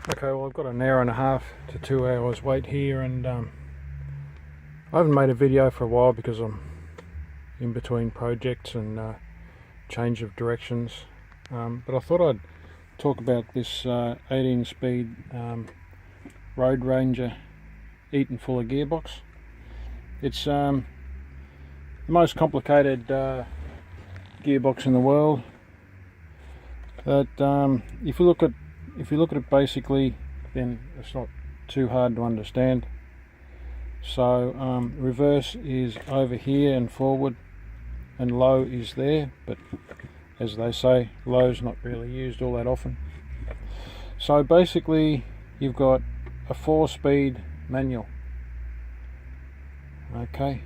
Okay, well I've got an hour and a half to 2 hours wait here, and I haven't made a video for a while because I'm in between projects and change of directions, but I thought I'd talk about this 18 speed Roadranger eaten full of gearbox. It's the most complicated gearbox in the world. That if you look at it basically, then it's not too hard to understand. So reverse is over here and forward, and low is there, but as they say, low's not really used all that often. So basically you've got a 4-speed manual, okay,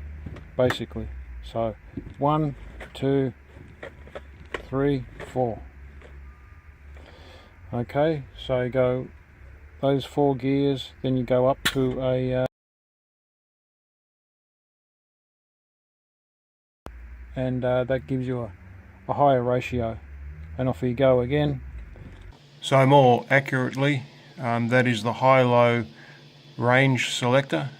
basically. So 1, 2, 3, 4. Okay, so you go those 4 gears, then you go up to a and that gives you a higher ratio, and off you go again. So more accurately, that is the high-low range selector,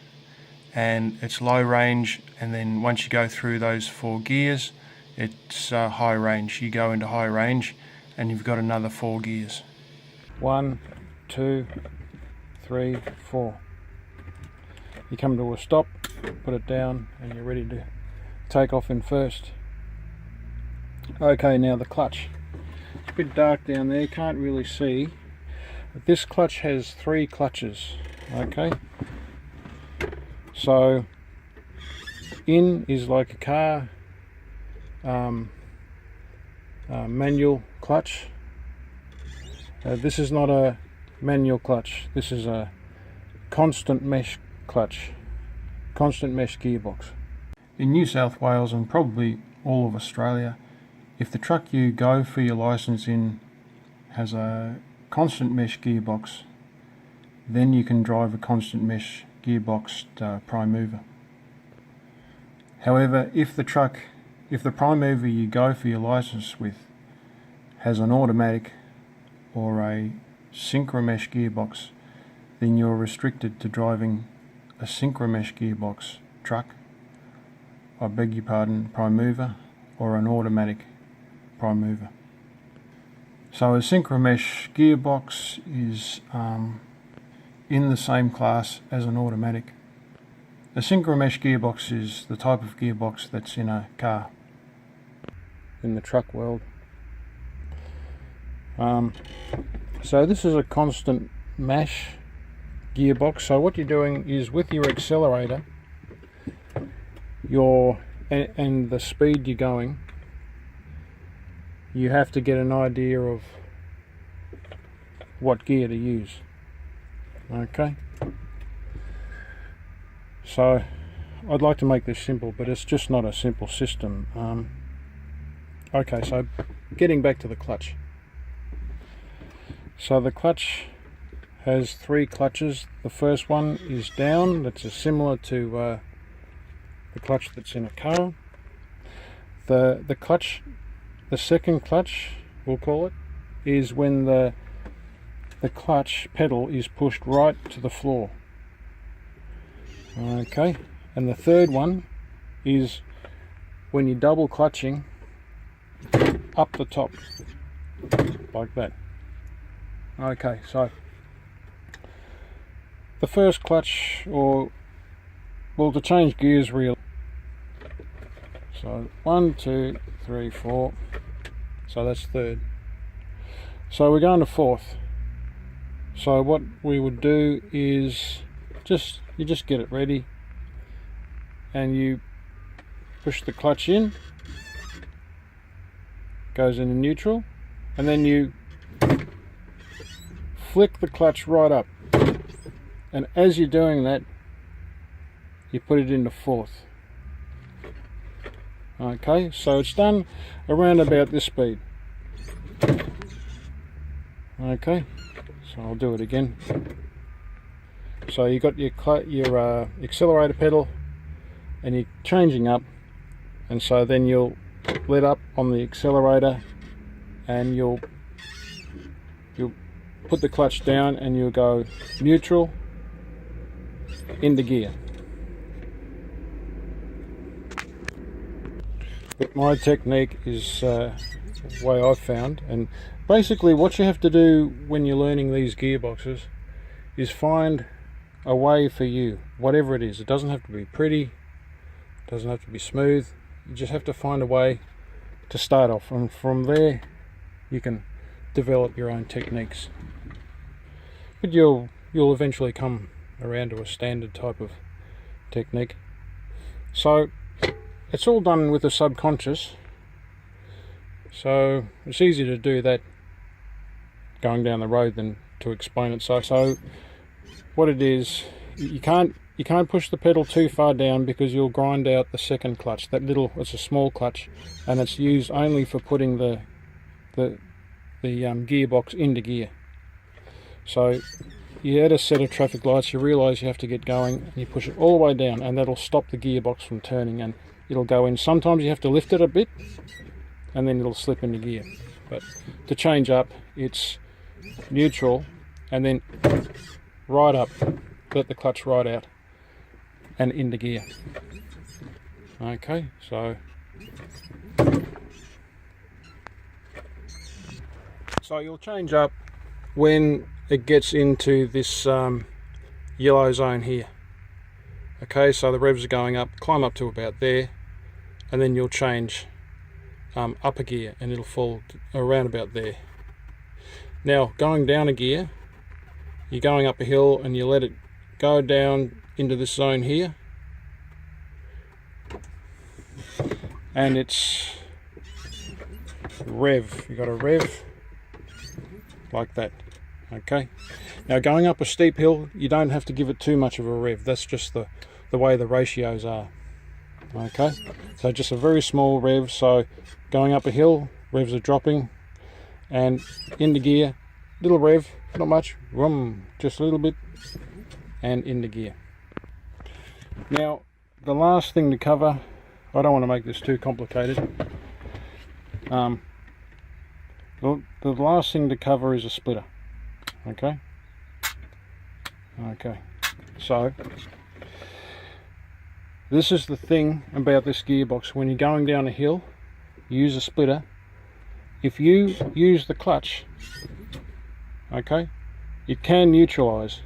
and it's low range, and then once you go through those 4 gears, it's high range. You go into high range and you've got another 4 gears. 1, 2, 3, 4. You come to a stop, put it down, and you're ready to take off in first. Okay, now the clutch. It's a bit dark down there, can't really see. But this clutch has 3 clutches. Okay, so in is like a car manual clutch. This is not a manual clutch, this is a constant mesh clutch, constant mesh gearbox. In New South Wales and probably all of Australia, if the truck you go for your license in has a constant mesh gearbox, then you can drive a constant mesh gearbox prime mover. However, if the prime mover you go for your license with has an automatic or a synchromesh gearbox, then you're restricted to driving a synchromesh gearbox truck, I beg your pardon, prime mover, or an automatic prime mover. So a synchromesh gearbox is in the same class as an automatic. A synchromesh gearbox is the type of gearbox that's in a car, in the truck world. So this is a constant mesh gearbox. So what you're doing is with your accelerator, and the speed you're going, you have to get an idea of what gear to use. Okay, so I'd like to make this simple, but it's just not a simple system. Okay, so getting back to the clutch. So the clutch has 3 clutches. The first one is down, that's similar to the clutch that's in a car. The clutch, the second clutch, we'll call it, is when the clutch pedal is pushed right to the floor. Okay, and the third one is when you're double clutching up the top, like that. Okay, so the first clutch, or well, to change gears real. So 1, 2, 3, 4. So that's third. So we're going to fourth. So what we would do is you just get it ready, and you push the clutch in, goes into neutral, and then you flick the clutch right up, and as you're doing that, you put it into fourth. Okay, so it's done around about this speed. Okay, so I'll do it again. So you got your accelerator pedal, and you're changing up, and so then you'll let up on the accelerator, and you'll put the clutch down and you'll go neutral, into gear. But my technique is the way I've found, and basically what you have to do when you're learning these gearboxes is find a way for you, whatever it is. It doesn't have to be pretty, it doesn't have to be smooth, you just have to find a way to start off, and from there you can develop your own techniques. But you'll eventually come around to a standard type of technique. So it's all done with the subconscious, so it's easier to do that going down the road than to explain it. So what it is, you can't push the pedal too far down because you'll grind out the second clutch. It's a small clutch, and it's used only for putting the gearbox into gear. So you add a set of traffic lights, you realise you have to get going, and you push it all the way down, and that'll stop the gearbox from turning, and it'll go in. Sometimes you have to lift it a bit, and then it'll slip into gear. But to change up, it's neutral, and then right up, let the clutch right out, and into gear. Okay, so you'll change up when it gets into this yellow zone here. Okay, so the revs are going up, climb up to about there, and then you'll change up a gear and it'll fall around about there. Now going down a gear, you're going up a hill and you let it go down into this zone here, and it's rev. You got a rev like that. Okay, now going up a steep hill, you don't have to give it too much of a rev. That's just the way the ratios are. Okay, so just a very small rev. So going up a hill, revs are dropping, and into gear, little rev, not much, just a little bit, and into gear. Now the last thing to cover, I don't want to make this too complicated. The last thing to cover is a splitter. Okay, so this is the thing about this gearbox. When you're going down a hill, use a splitter. If you use the clutch, okay, it can neutralize,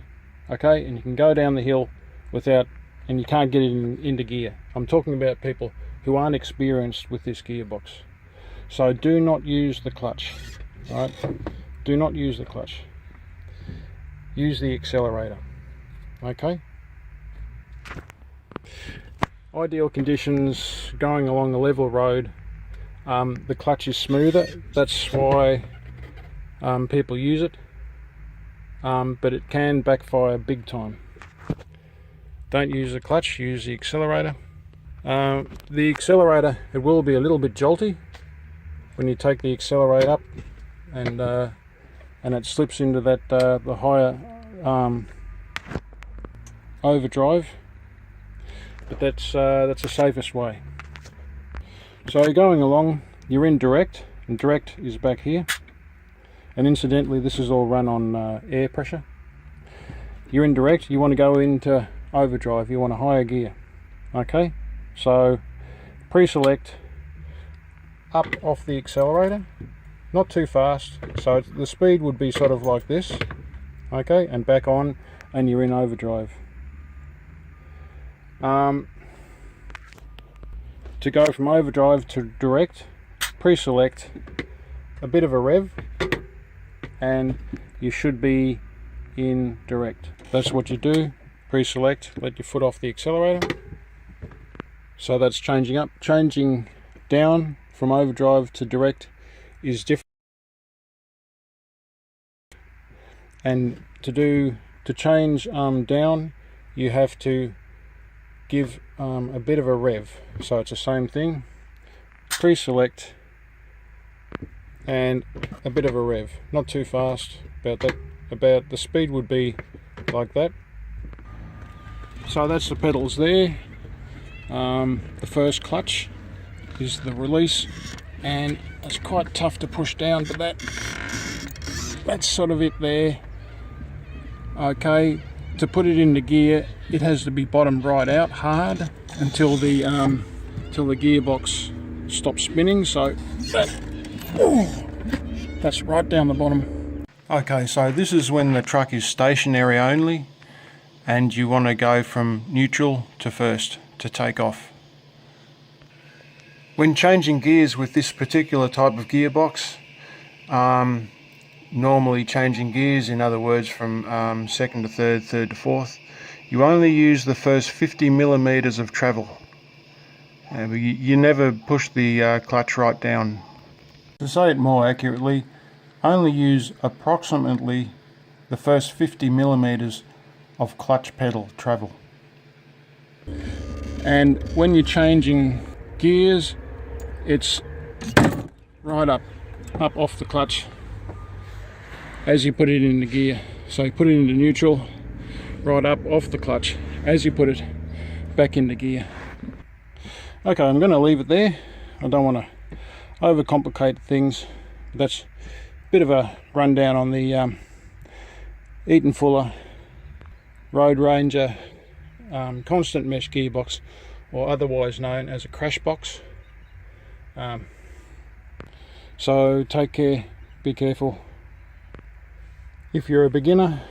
okay, and you can go down the hill without, and you can't get it into gear. I'm talking about people who aren't experienced with this gearbox. So do not use the clutch, right? Do not use the clutch. Use the accelerator. Okay, ideal conditions, going along a level road, the clutch is smoother. That's why people use it, but it can backfire big time. Don't use the clutch, use the accelerator. The accelerator, it will be a little bit jolty when you take the accelerator up, and it slips into that the higher overdrive, but that's the safest way. So you're going along, you're in direct, and direct is back here, and incidentally this is all run on air pressure. You're in direct, you want to go into overdrive, you want a higher gear. Okay, so pre-select up off the accelerator, not too fast, so the speed would be sort of like this, okay, and back on, and you're in overdrive. To go from overdrive to direct, pre-select a bit of a rev, and you should be in direct. That's what you do, pre-select, let your foot off the accelerator. So that's changing up. Changing down from overdrive to direct is different, and to change down, you have to give a bit of a rev. So it's the same thing, pre-select and a bit of a rev, not too fast, about the speed would be like that. So that's the pedals there. The first clutch is the release, and it's quite tough to push down, but that's sort of it there. Okay, to put it into gear, it has to be bottomed right out hard until the gearbox stops spinning. So that's right down the bottom. Okay, so this is when the truck is stationary only and you want to go from neutral to first to take off. When changing gears with this particular type of gearbox, normally changing gears, in other words from second to third, third to fourth, you only use the first 50 millimeters of travel. You never push the clutch right down. To say it more accurately, only use approximately the first 50 millimeters of clutch pedal travel. And when you're changing gears, it's right up off the clutch as you put it into gear. So you put it into neutral, right up off the clutch as you put it back into gear. Okay, I'm going to leave it there. I don't want to overcomplicate things. That's a bit of a rundown on the Eaton Fuller Roadranger constant mesh gearbox, or otherwise known as a crash box. So take care, be careful. If you're a beginner,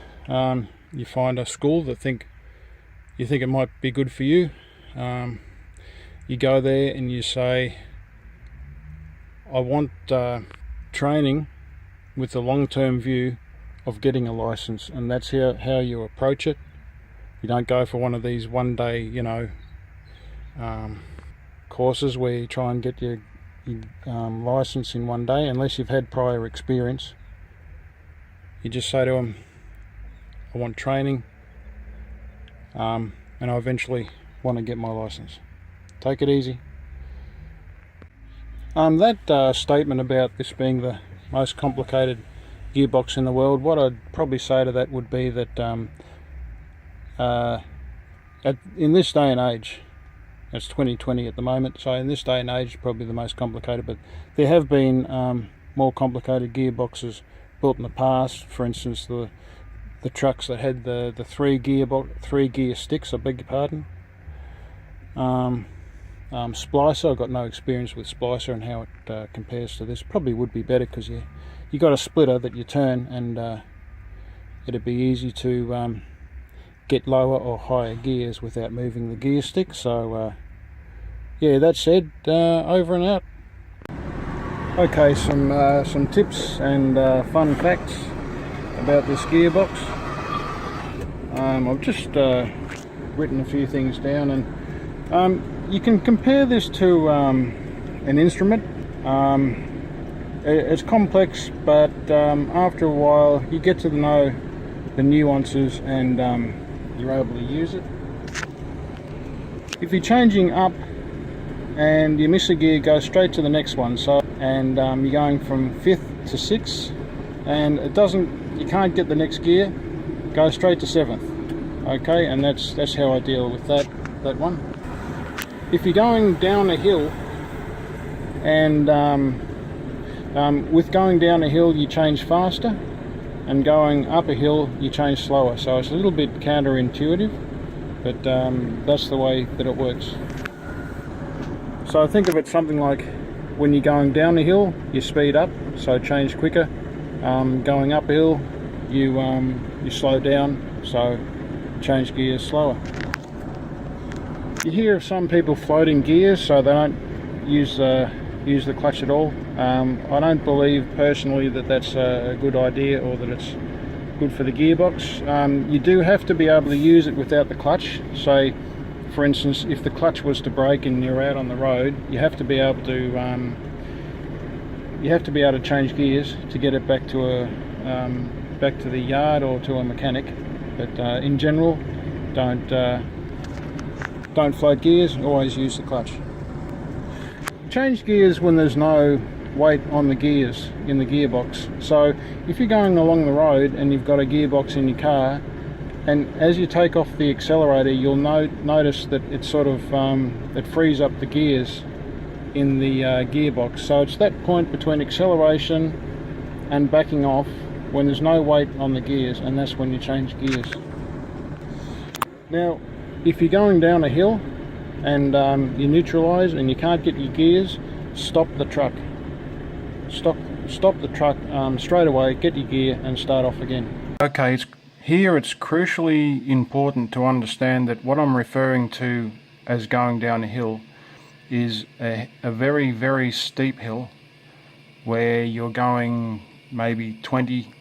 you find a school that you think it might be good for you, you go there and you say, I want training with the long-term view of getting a license, and that's how you approach it. You don't go for one of these one-day, courses where you try and get your license in one day, unless you've had prior experience. You just say to them, I want training, and I eventually want to get my license. Take it easy. That statement about this being the most complicated gearbox in the world, what I'd probably say to that would be that in this day and age, it's 2020 at the moment, so in this day and age probably the most complicated, but there have been more complicated gearboxes built in the past. For instance, the trucks that had the three gear sticks, I beg your pardon. Splicer, I've got no experience with Splicer and how it compares to this. Probably would be better because you got a splitter that you turn, and it'd be easy to get lower or higher gears without moving the gear stick. So yeah, that said, over and out. Okay, some tips and fun facts about this gearbox. I've just written a few things down, and you can compare this to an instrument. It's complex, but after a while you get to know the nuances, and you're able to use it. If you're changing up and you miss a gear, go straight to the next one. So, and you're going from 5th to 6th, and you can't get the next gear, go straight to 7th. Okay, and that's how I deal with that one. If you're going down a hill, and with going down a hill you change faster, and going up a hill you change slower. So it's a little bit counterintuitive, but that's the way that it works. So think of it something like when you're going down a hill you speed up, so change quicker. Going up a hill you slow down, so change gears slower. You hear of some people floating gears, so they don't use the clutch at all. I don't believe personally that that's a good idea, or that it's good for the gearbox. You do have to be able to use it without the clutch. Say, for instance, if the clutch was to break and you're out on the road, you have to be able to change gears to get it back to the yard or to a mechanic. But in general, don't float gears, always use the clutch. Change gears when there's no weight on the gears in the gearbox. So if you're going along the road and you've got a gearbox in your car, and as you take off the accelerator you'll notice that it sort of it frees up the gears in the gearbox. So it's that point between acceleration and backing off when there's no weight on the gears, and that's when you change gears. Now, if you're going down a hill and you neutralise and you can't get your gears, stop the truck. Stop the truck straight away, get your gear and start off again. Okay, here it's crucially important to understand that what I'm referring to as going down a hill is a very, very steep hill where you're going maybe 20,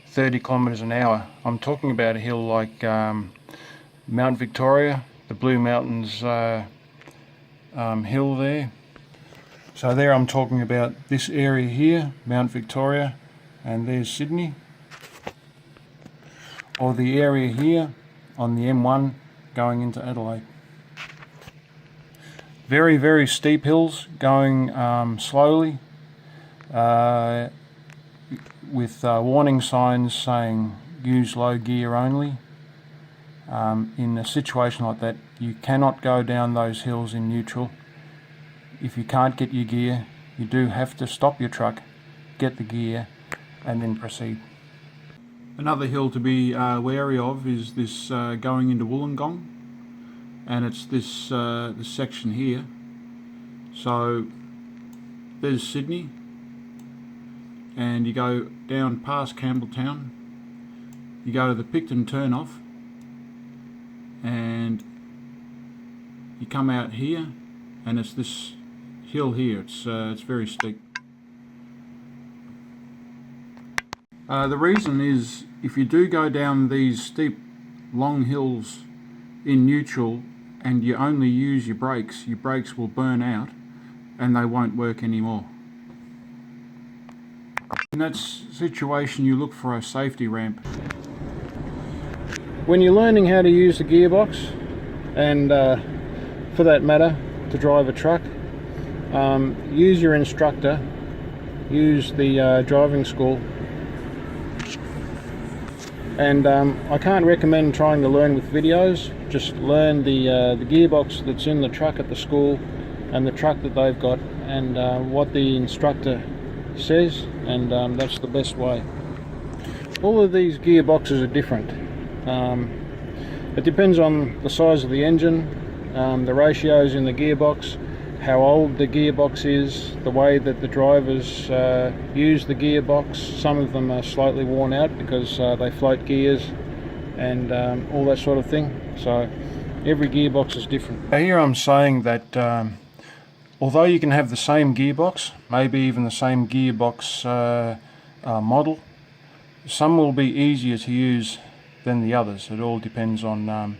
30 kilometers an hour. I'm talking about a hill like Mount Victoria, the Blue Mountains hill there. So there I'm talking about this area here, Mount Victoria, and there's Sydney. Or the area here on the M1 going into Adelaide. Very, very steep hills going slowly with warning signs saying use low gear only. In a situation like that, you cannot go down those hills in neutral. If you can't get your gear, you do have to stop your truck, get the gear, and then proceed. Another hill to be wary of is this going into Wollongong, and it's this section here. So there's Sydney, and you go down past Campbelltown, you go to the Picton turnoff, and you come out here, and it's this hill here. It's very steep. The reason is, if you do go down these steep long hills in neutral and you only use your brakes will burn out and they won't work anymore. In that situation, you look for a safety ramp. When you're learning how to use the gearbox, and for that matter to drive a truck, use your instructor, use the driving school. And I can't recommend trying to learn with videos. Just learn the gearbox that's in the truck at the school and the truck that they've got, and what the instructor says, and that's the best way. All of these gearboxes are different. It depends on the size of the engine, the ratios in the gearbox, how old the gearbox is, the way that the drivers use the gearbox. Some of them are slightly worn out because they float gears and all that sort of thing. So every gearbox is different. Here I'm saying that although you can have the same gearbox, maybe even the same gearbox model, some will be easier to use than the others. It all depends on,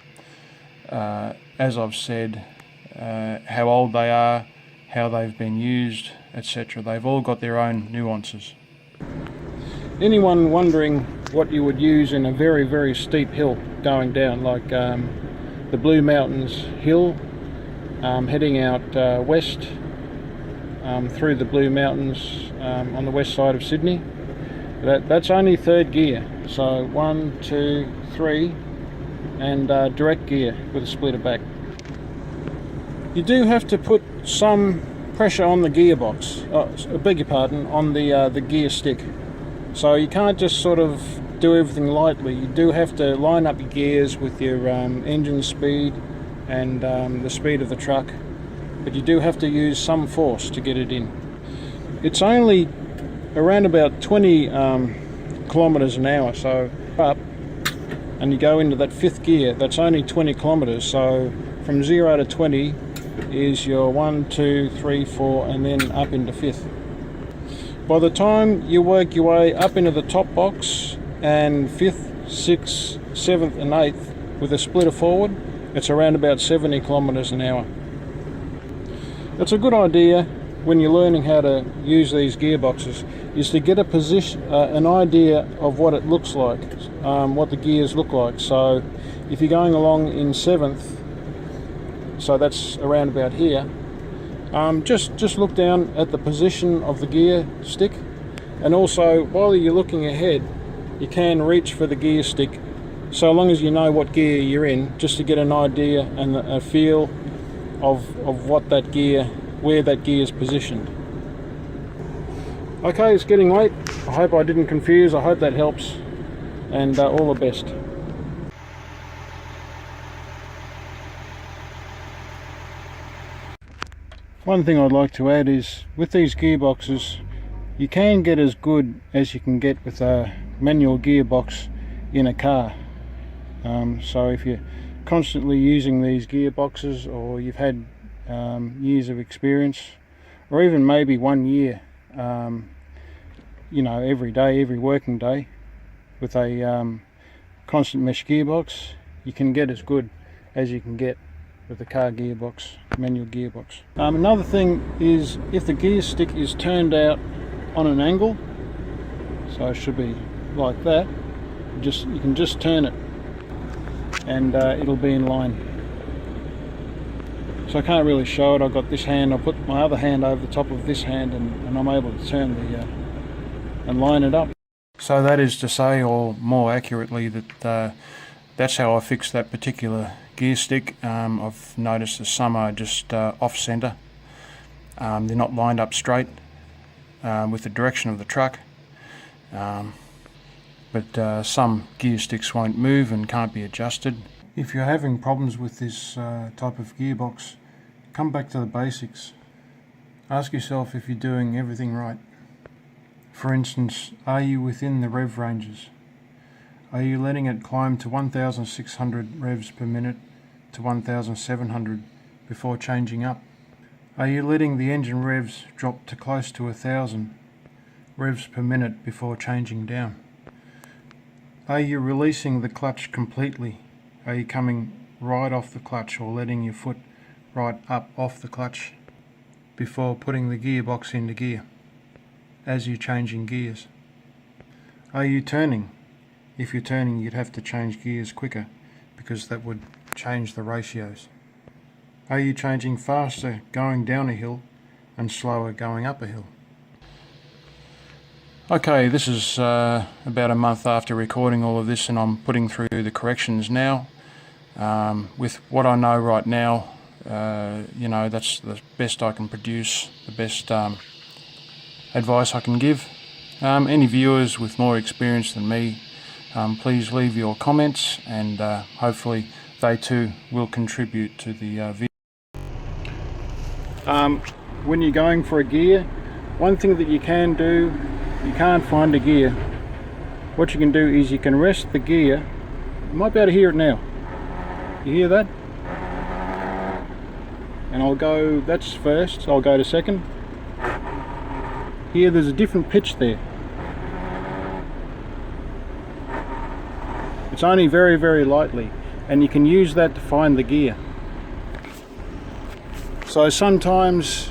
as I've said, how old they are, how they've been used, etc. They've all got their own nuances. Anyone wondering what you would use in a very, very steep hill going down, like the Blue Mountains hill, heading out west through the Blue Mountains on the west side of Sydney, that's only third gear. So 1, 2, 3, and direct gear with a splitter back. You do have to put some pressure on the gearbox, I beg your pardon, on the gear stick. So you can't just sort of do everything lightly. You do have to line up your gears with your engine speed and the speed of the truck, but you do have to use some force to get it in. It's only around about 20 kilometers an hour, so up and you go into that fifth gear, that's only 20 kilometers. So from 0 to 20 is your 1, 2, 3, 4, and then up into fifth. By the time you work your way up into the top box and fifth, sixth, seventh and eighth with a splitter forward, it's around about 70 kilometers an hour. It's a good idea when you're learning how to use these gearboxes is to get a position, an idea of what it looks like, what the gears look like. So if you're going along in seventh, so that's around about here, just look down at the position of the gear stick, and also while you're looking ahead you can reach for the gear stick so long as you know what gear you're in, just to get an idea and a feel of what that gear, where that gear is positioned. Okay, it's getting late. I hope I didn't confuse. I hope that helps, and all the best. One thing I'd like to add is with these gearboxes, you can get as good as you can get with a manual gearbox in a car. So if you're constantly using these gearboxes, or you've had years of experience, or even maybe 1 year, you know, every day, every working day with a constant mesh gearbox, you can get as good as you can get with a car gearbox, manual gearbox. Another thing is if the gear stick is turned out on an angle, so it should be like that, you can just turn it and it'll be in line. So I can't really show it. I've got this hand, I'll put my other hand over the top of this hand, and I'm able to turn and line it up. So that is to say, or more accurately, that that's how I fixed that particular gear stick. I've noticed that some are just off centre. They're not lined up straight with the direction of the truck. But some gear sticks won't move and can't be adjusted. If you're having problems with this type of gearbox, come back to the basics. Ask yourself if you're doing everything right. For instance, are you within the rev ranges? Are you letting it climb to 1,600 revs per minute to 1,700 before changing up? Are you letting the engine revs drop to close to 1,000 revs per minute before changing down? Are you releasing the clutch completely? Are you coming right off the clutch, or letting your foot right up off the clutch before putting the gearbox into gear as you're changing gears? Are you turning? If you're turning, you'd have to change gears quicker because that would change the ratios. Are you changing faster going down a hill and slower going up a hill? Okay, this is about a month after recording all of this, and I'm putting through the corrections now. With what I know right now, you know, that's the best I can produce, the best advice I can give. Any viewers with more experience than me, please leave your comments, and hopefully they too will contribute to the video. When you're going for a gear, one thing that you can do, you can't find a gear, what you can do is you can rest the gear. You might be able to hear it now. You hear that? And I'll go, that's first, I'll go to second. Here there's a different pitch there. It's only very, very lightly, and you can use that to find the gear. So sometimes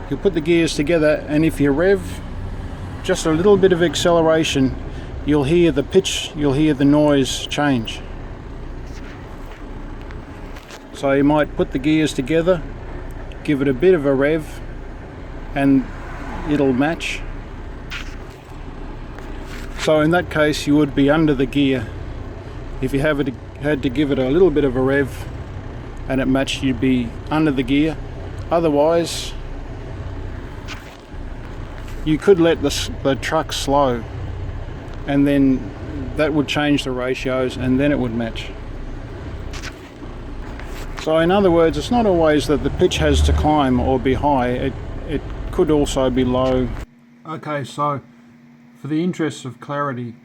you'll put the gears together, and if you rev just a little bit of acceleration, you'll hear the pitch, you'll hear the noise change. So you might put the gears together, give it a bit of a rev, and it'll match. So in that case you would be under the gear. If you had to give it a little bit of a rev and it matched, you'd be under the gear. Otherwise, you could let the truck slow, and then that would change the ratios, and then it would match. So in other words, it's not always that the pitch has to climb or be high, it could also be low. Okay, so for the interests of clarity,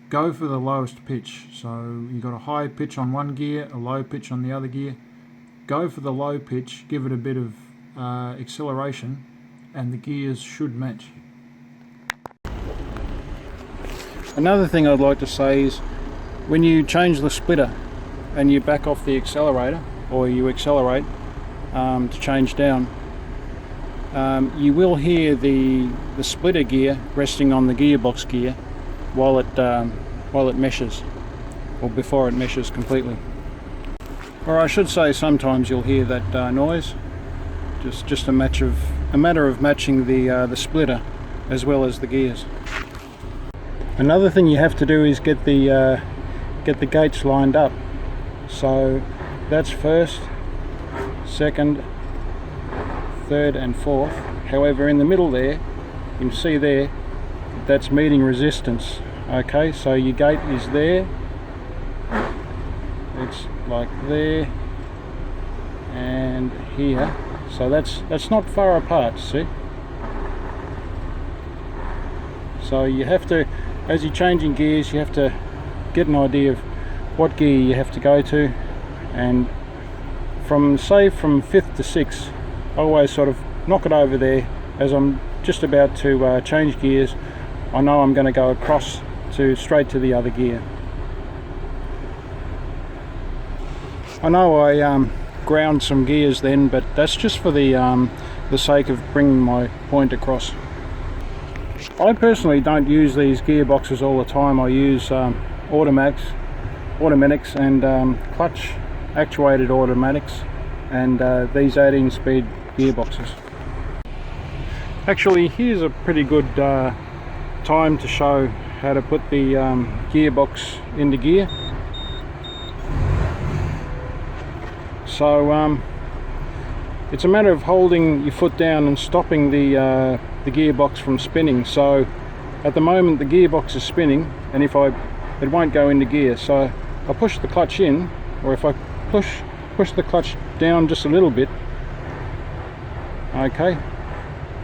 go for the lowest pitch. So you've got a high pitch on one gear, a low pitch on the other gear. Go for the low pitch, give it a bit of acceleration, and the gears should match. Another thing I'd like to say is, when you change the splitter and you back off the accelerator, or you accelerate to change down, you will hear the splitter gear resting on the gearbox gear while it meshes, or before it meshes completely. Or I should say, sometimes you'll hear that noise. Just a matter of matching the splitter as well as the gears. Another thing you have to do is get the gates lined up. So that's first, second, third and fourth. However, in the middle there you can see there, that's meeting resistance. Okay, so your gate is there, it's like there and here, so that's not far apart, see? So you have to, as you're changing gears, you have to get an idea of what gear you have to go to, and from 5th to 6th, I always sort of knock it over there. As I'm just about to change gears, I know I'm going to go across to straight to the other gear. I know I ground some gears then, but that's just for the sake of bringing my point across. I personally don't use these gearboxes all the time. I use automatics and clutch actuated automatics, and these 18-speed gearboxes. Actually, here's a pretty good time to show how to put the gearbox into gear. So it's a matter of holding your foot down and stopping the gearbox from spinning. So at the moment the gearbox is spinning, and it won't go into gear. So I push the clutch in, or if I push the clutch down just a little bit, okay,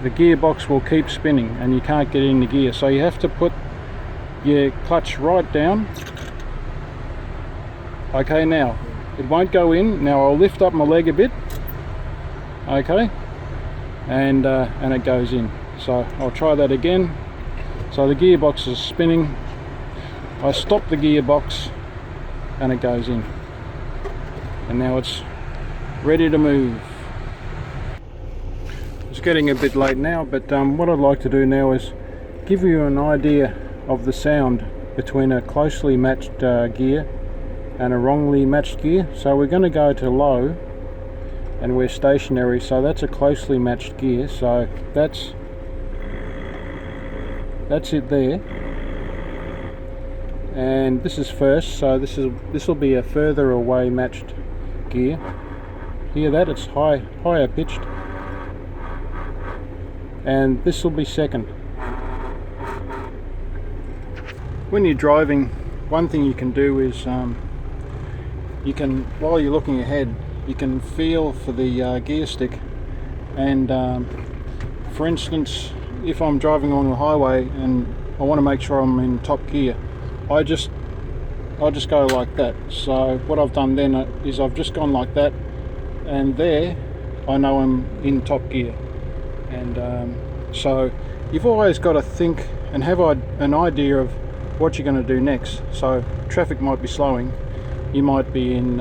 the gearbox will keep spinning and you can't get into gear. So you have to put your clutch right down. Okay, now it won't go in. Now I'll lift up my leg a bit, okay, and it goes in. So I'll try that again. So the gearbox is spinning, I stop the gearbox and it goes in, and now it's ready to move. It's getting a bit late now, but what I'd like to do now is give you an idea of the sound between a closely matched gear and a wrongly matched gear. So we're going to go to low and we're stationary, so that's a closely matched gear. So that's it there, and this is first, so this will be a further away matched gear. Hear that? It's higher pitched, and this will be second. When you're driving, one thing you can do is you can, while you're looking ahead, you can feel for the gear stick, and for instance, if I'm driving along the highway and I want to make sure I'm in top gear, I just go like that. So what I've done then is I've just gone like that, and there I know I'm in top gear. And so you've always got to think and have an idea of what you're going to do next. So traffic might be slowing, you might be in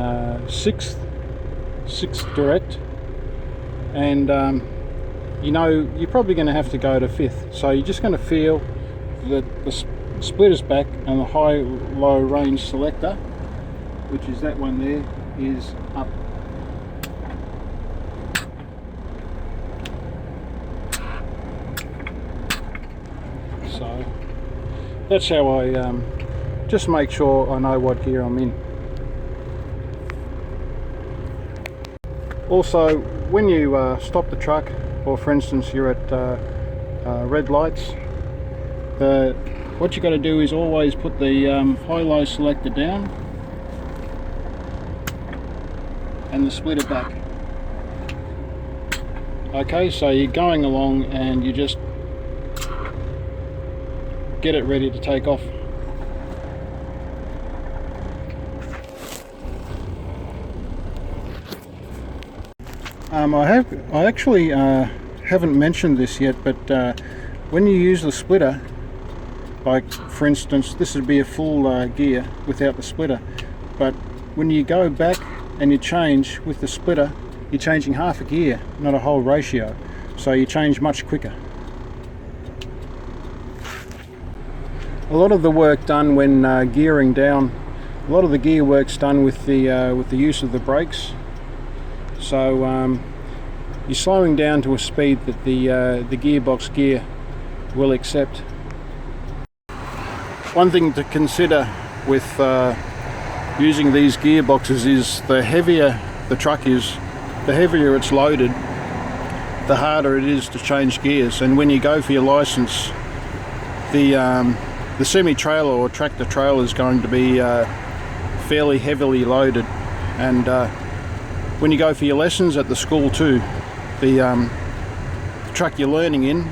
sixth direct, and you know you're probably going to have to go to 5th. So you're just going to feel that the splitter's back and the high-low range selector, which is that one there, is up. So that's how I just make sure I know what gear I'm in. Also, when you stop the truck, or for instance you're at red lights, what you got to do is always put the high-low selector down and the splitter back. Okay, so you're going along and you just get it ready to take off. I actually haven't mentioned this yet, but when you use the splitter, like for instance this would be a full gear without the splitter, but when you go back and you change with the splitter, you're changing half a gear, not a whole ratio, so you change much quicker. A lot of the work done when gearing down, a lot of the gear work's done with the use of the brakes. So you're slowing down to a speed that the gearbox gear will accept. One thing to consider with using these gearboxes is the heavier the truck is, the heavier it's loaded, the harder it is to change gears. And when you go for your license, the semi-trailer or tractor trailer is going to be fairly heavily loaded, and when you go for your lessons at the school too, the truck you're learning in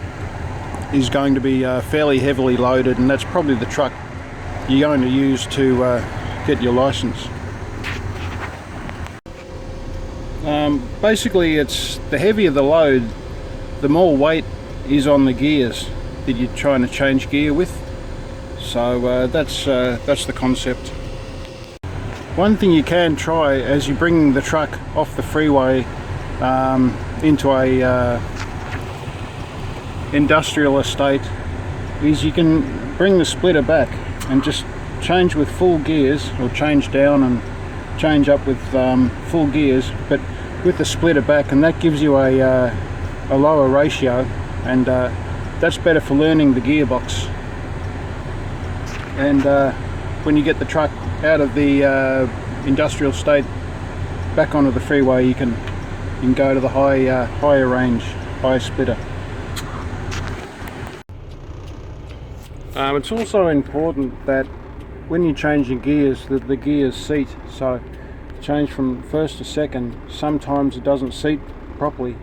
is going to be fairly heavily loaded, and that's probably the truck you're going to use to get your license. Basically, it's the heavier the load, the more weight is on the gears that you're trying to change gear with. So that's the concept. One thing you can try as you bring the truck off the freeway into a industrial estate is you can bring the splitter back and just change with full gears, or change down and change up with full gears, but with the splitter back, and that gives you a lower ratio, and that's better for learning the gearbox. And when you get the truck out of the industrial state back onto the freeway, you can go to the higher range, higher splitter. It's also important that when you change your gears, that the gears seat. So change from first to second, sometimes it doesn't seat properly,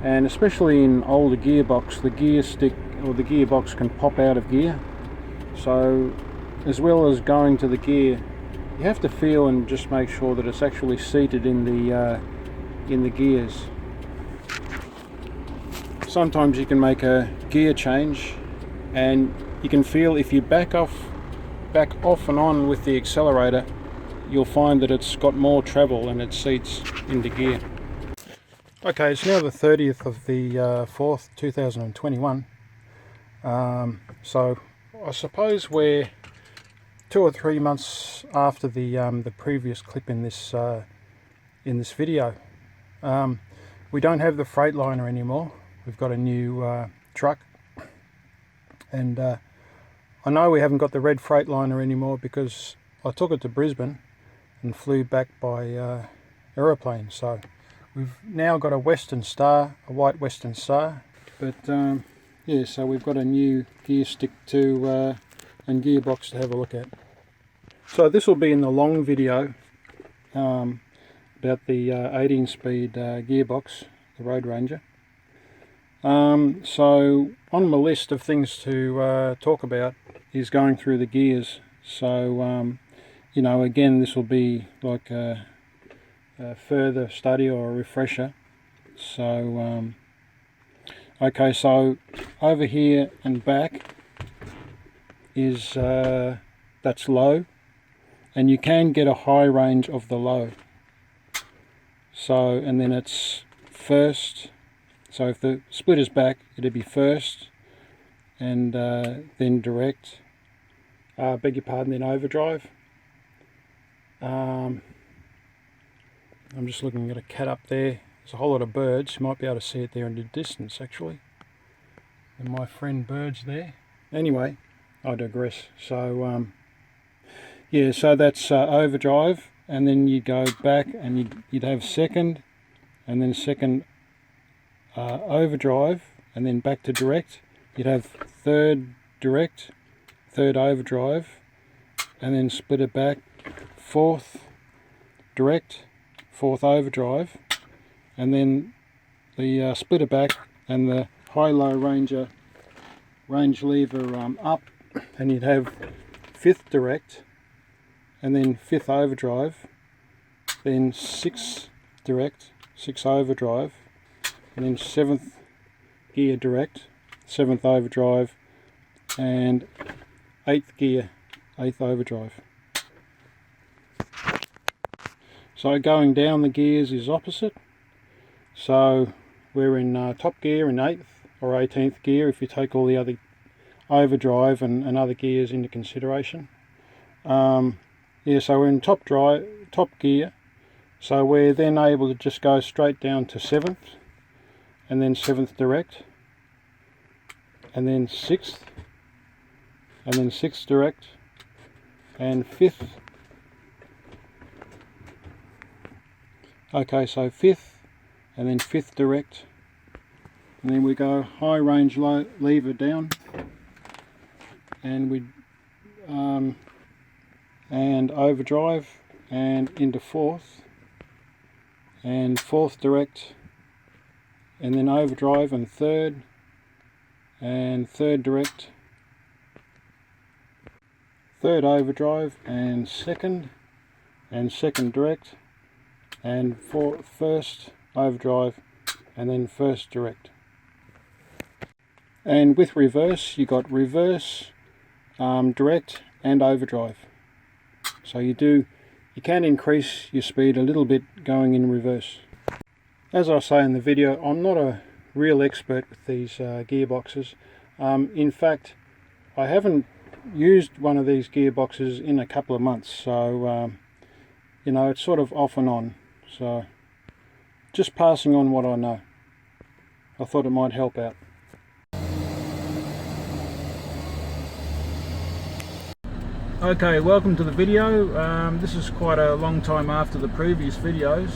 and especially in older gearbox, the gear stick or the gearbox can pop out of gear. So as well as going to the gear, you have to feel and just make sure that it's actually seated in the gears. Sometimes you can make a gear change and you can feel if you back off and on with the accelerator, you'll find that it's got more travel and it seats into gear. Okay, it's now the 30th of the 4th, 2021. So I suppose we're 2 or 3 months after the previous clip in this video. We don't have the Freightliner anymore. We've got a new truck, and I know we haven't got the red Freightliner anymore because I took it to Brisbane and flew back by aeroplane. So we've now got a Western Star, a white Western Star, but yeah, so we've got a new gear stick to and gearbox to have a look at. So this will be in the long video about the 18-speed gearbox, the Roadranger. So on my list of things to talk about is going through the gears. So you know, again, this will be like a further study or a refresher. So okay, so over here and back is that's low, and you can get a high range of the low. So, and then it's first. So if the splitter's back, it'd be first, and then direct. Beg your pardon, then overdrive. I'm just looking at a cat up there. There's a whole lot of birds. You might be able to see it there in the distance, actually. And my friend Bird's there. Anyway, I digress. So yeah, so that's overdrive, and then you go back and you'd have second, and then second overdrive, and then back to direct. You'd have third direct, third overdrive, and then split it back, fourth direct, fourth overdrive, and then the splitter back and the high-low range lever up, and you'd have fifth direct, and then fifth overdrive, then sixth direct, sixth overdrive, and then seventh gear direct, seventh overdrive, and eighth gear, eighth overdrive. So going down the gears is opposite. So we're in top gear in 8th or 18th gear if you take all the other overdrive and other gears into consideration. Yeah, so we're in top gear. So we're then able to just go straight down to 7th, and then 7th direct, and then 6th, and then 6th direct, and 5th. Okay, so 5th, and then 5th direct, and then we go high range lever down, and we and overdrive and into fourth, and fourth direct, and then overdrive and third direct, third overdrive and second direct, and first overdrive and then first direct. And with reverse, you got reverse, direct and overdrive. So you can increase your speed a little bit going in reverse. As I say in the video, I'm not a real expert with these gearboxes. In fact, I haven't used one of these gearboxes in a couple of months, so you know, it's sort of off and on. So just passing on what I know. I thought it might help out. Okay, welcome to the video. This is quite a long time after the previous videos.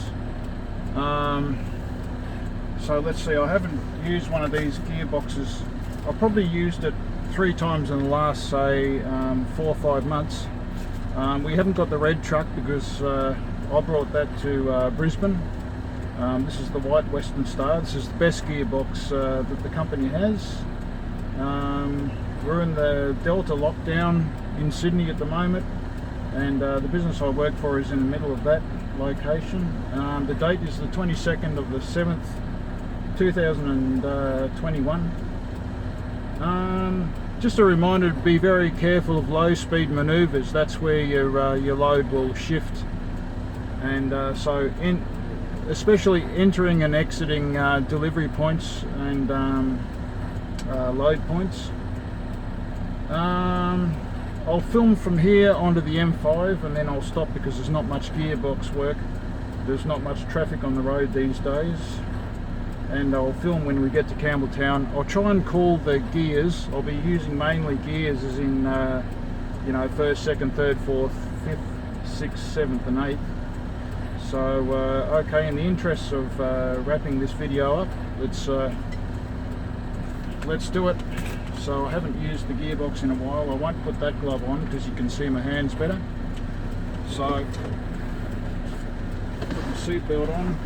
So let's see, I haven't used one of these gearboxes. I've probably used it 3 times in the last, say, 4 or 5 months. We haven't got the red truck because I brought that to Brisbane. This is the white Western Star. This is the best gearbox that the company has. We're in the Delta lockdown in Sydney at the moment, and the business I work for is in the middle of that location. The date is the 22nd of the 7th, 2021. Just a reminder to be very careful of low speed maneuvers. That's where your load will shift, and so especially entering and exiting delivery points and load points. I'll film from here onto the M5 and then I'll stop because there's not much gearbox work. There's not much traffic on the road these days. And I'll film when we get to Campbelltown. I'll try and call the gears. I'll be using mainly gears as in, you know, first, second, third, fourth, fifth, sixth, seventh and eighth. So, okay, in the interests of wrapping this video up, let's do it. So I haven't used the gearbox in a while. I won't put that glove on because you can see my hands better. So put the seatbelt on.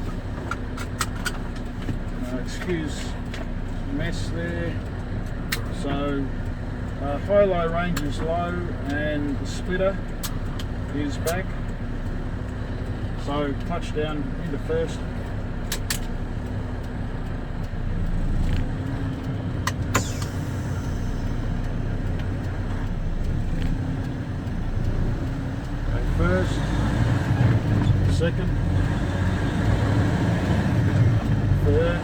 Excuse the mess there. So high-low range is low and the splitter is back. So touch down into first. First, second, third,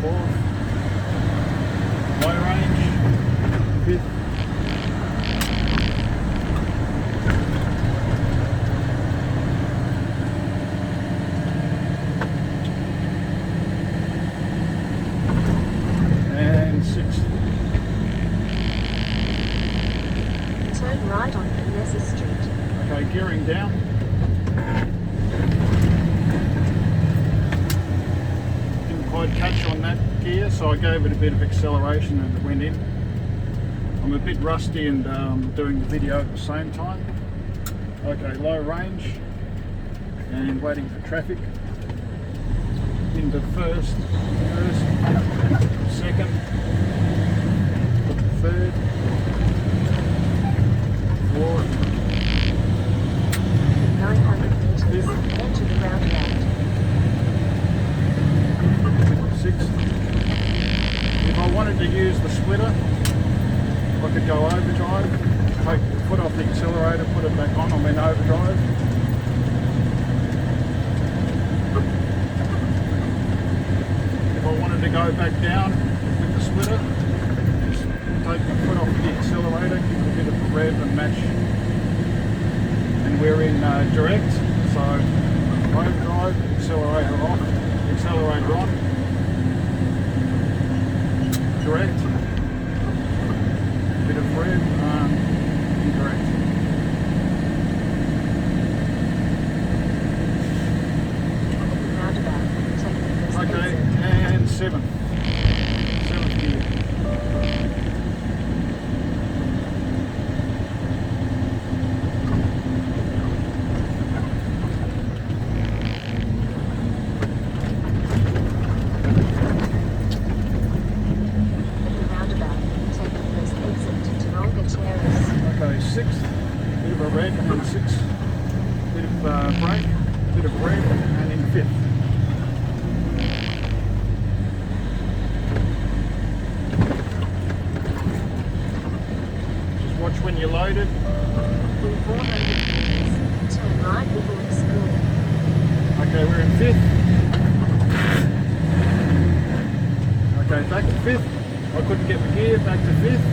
fourth, low range, fifth, and sixth. Turn right on Vanessa Street. Okay, gearing down. Didn't quite catch on that gear, so I gave it a bit of acceleration and it went in. I'm a bit rusty and doing the video at the same time. Okay, low range and waiting for traffic. Into first, second, third, fourth, 900 meters, enter the roundabout. sixth. If I wanted to use the splitter, I could go overdrive, take the foot off the accelerator, put it back on, and then overdrive. If I wanted to go back down with the splitter, just take the foot off the accelerator, give it a bit of a rev and match. And we're in direct, so overdrive, accelerator off, accelerator on, direct, bit of rev, indirect. Roundabout, take the sixth, bit of a rev and then sixth, bit of brake, bit of rev and then fifth. Just watch when you're loaded. In 400 meters, turn right before the school. Okay, we're in fifth. Okay, back to fifth. I couldn't get the gear, back to fifth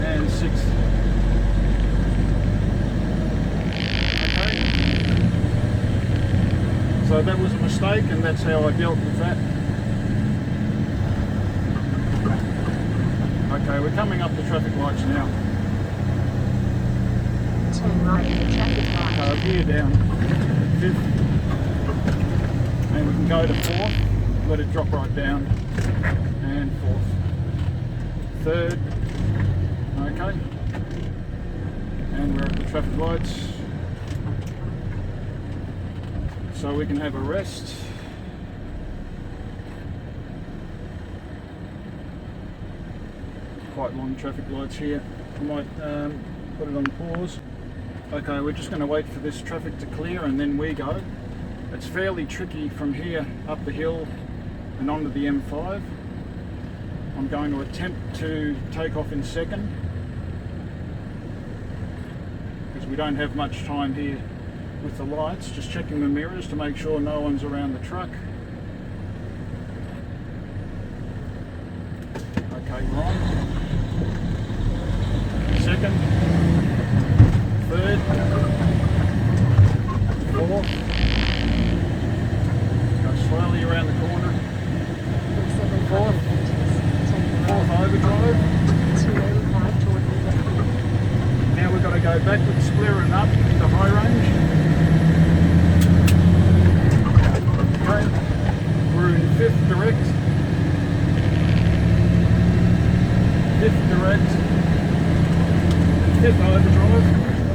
and sixth. Okay. So that was a mistake and that's how I dealt with that. Okay, we're coming up the traffic lights now. Turn right at the traffic light. Gear down. Fifth. And we can go to fourth. Let it drop right down. And fourth. Third. Okay. And we're at the traffic lights. So we can have a rest. Quite long traffic lights here. I might put it on pause. Okay, we're just going to wait for this traffic to clear and then we go. It's fairly tricky from here up the hill and onto the M5. I'm going to attempt to take off in second because we don't have much time here with the lights. Just checking the mirrors to make sure no one's around the truck. Okay, we're on. Second, third, fourth. Go slowly around the corner. Fourth, overdrive. Now we've got to go backwards, splitter and up into high range. Okay, we're in fifth direct. Fifth direct. Fifth overdrive,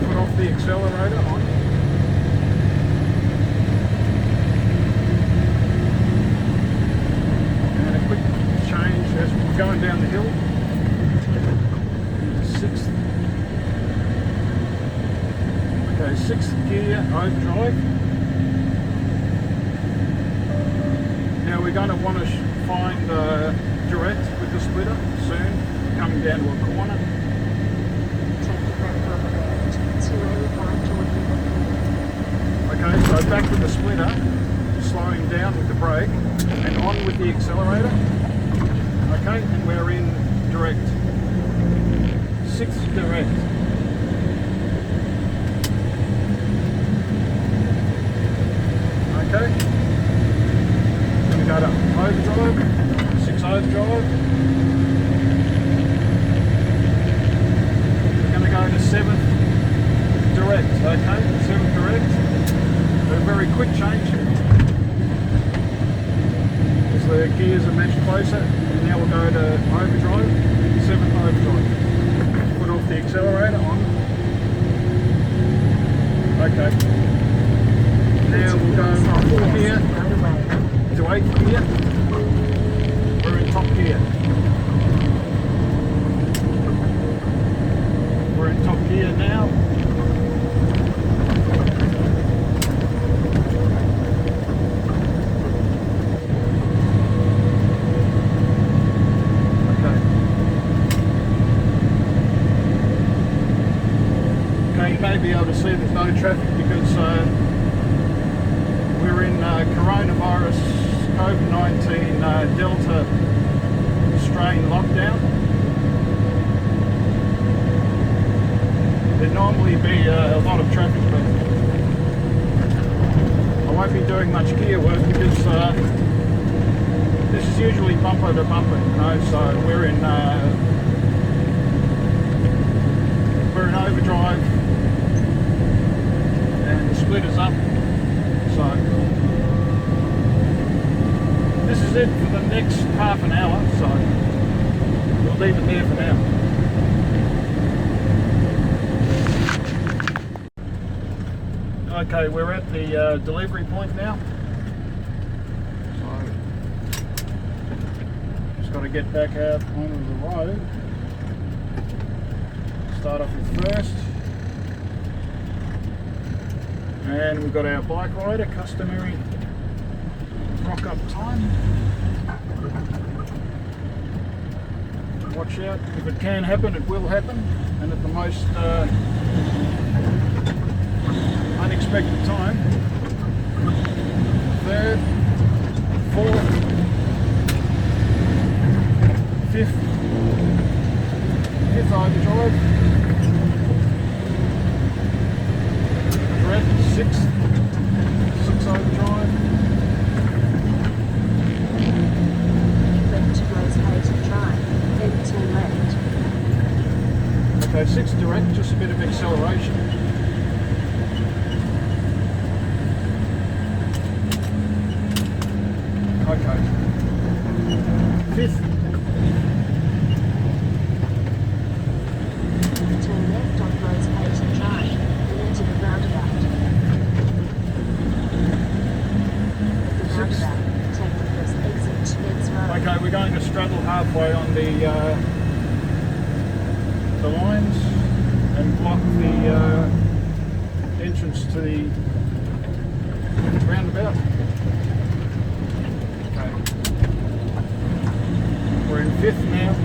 put off the accelerator on. And a quick change as we're going down the hill. Sixth. Okay, sixth gear overdrive. Now we're going to want to find direct with the splitter soon, coming down to a corner. Okay, so back with the splitter, slowing down with the brake, and on with the accelerator. Okay, and we're in direct. Sixth direct. Okay. Going to go to overdrive, six overdrive. We're going to go to seventh direct, okay, seventh direct. A very quick change here. As the gears are much closer, now we'll go to overdrive, seventh overdrive. Put off the accelerator on. Okay. Now we'll go from fourth gear to eighth gear. We're in top gear. We're in top gear now. You may be able to see there's no traffic because we're in coronavirus COVID-19 Delta strain lockdown. There'd normally be a lot of traffic, but I won't be doing much gear work because this is usually bumper to bumper, you know, so we're in overdrive. And the splitter's up, so this is it for the next half an hour, so we'll leave it there for now. Okay, we're at the delivery point now, so just got to get back out onto the road. Start off with first. And we've got our bike rider, customary rock up time. Watch out, if it can happen, it will happen, and at the most unexpected time. Third, fourth, fifth overdrive, correct, sixth overdrive. Left to close eight and drive, then turn left. Okay, sixth direct, just a bit of acceleration. Okay. Fifth. Turn left on close eight and drive, then enter the roundabout. At the Six. roundabout, take the first exit to Ned's Road. Okay, we're going to straddle halfway on the lines and block the entrance to the roundabout. Okay. We're in fifth now.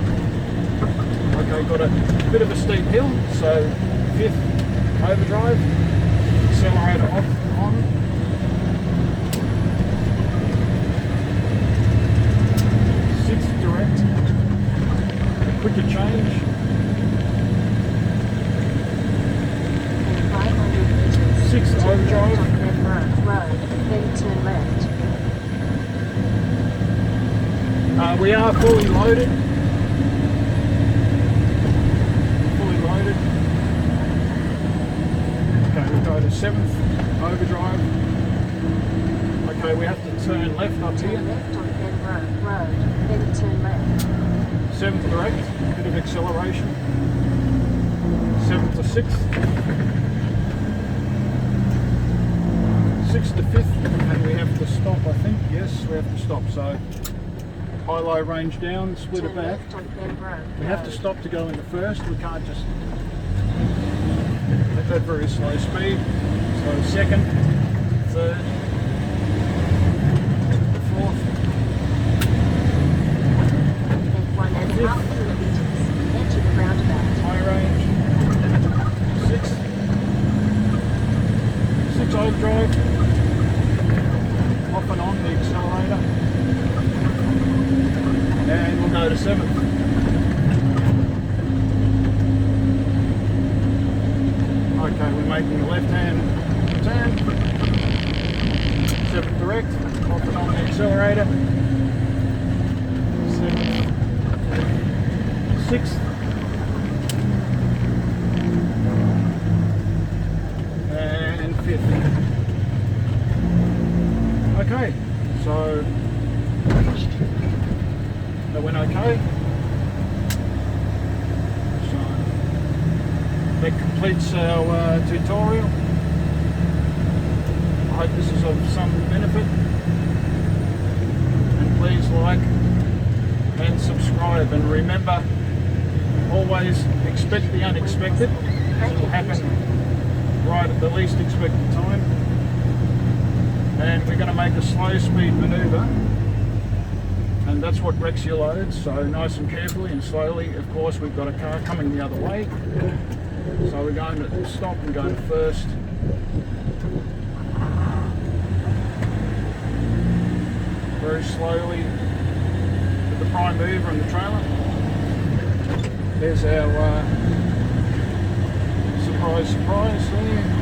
Okay, got a bit of a steep hill, so fifth overdrive, accelerator off on. Sixth direct, a quicker change. In 500 meters, Sixth turn overdrive. left on Ned's Road, then turn left. We are fully loaded. Fully loaded. Okay, we'll go to seventh overdrive. Okay, we have to turn left up Turn here. left on Ned Road, then turn left. Seventh direct, bit of acceleration. Seventh to sixth. Sixth to fifth, and we have to stop, I think. Yes, we have to stop. So high-low range down, split it Turn back. left on Ned Road. We have to stop to go into first. We can't just at that very slow speed. So second, third, fourth, Then 1.5 kilometers, enter the roundabout. high range, sixth, six overdrive, off and on the accelerator, and we'll go to seventh. Okay, we're making a left-hand turn. Seventh direct, off and on the accelerator. Seventh, sixth, and fifth. Okay, so that went okay. So that completes our tutorial. I hope this is of some benefit. And please like and subscribe. And remember, always expect the unexpected. It will happen right at the least expected time. And we're going to make a slow speed manoeuvre. And that's what wrecks your loads. So nice and carefully and slowly. Of course, we've got a car coming the other way. So we're going to stop and go to first. Very slowly with the prime mover and the trailer. There's our surprise there.